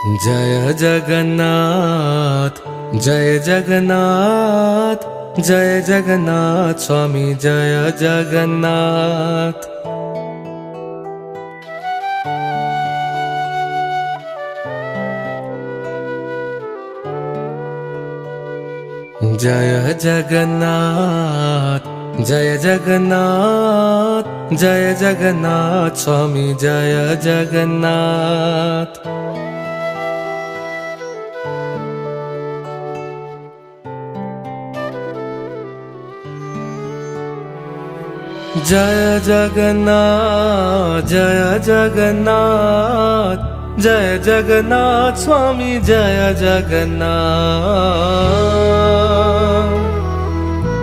जय जगन्नाथ, जय जगन्नाथ, जय जगन्नाथ स्वामी, जय जगन्नाथ। जय जगन्नाथ, जय जगन्नाथ, जय जगन्नाथ स्वामी, जय जगन्नाथ। जय जगन्नाथ, जय जगन्नाथ, जय जगन्नाथ स्वामी, जय जगन्नाथ।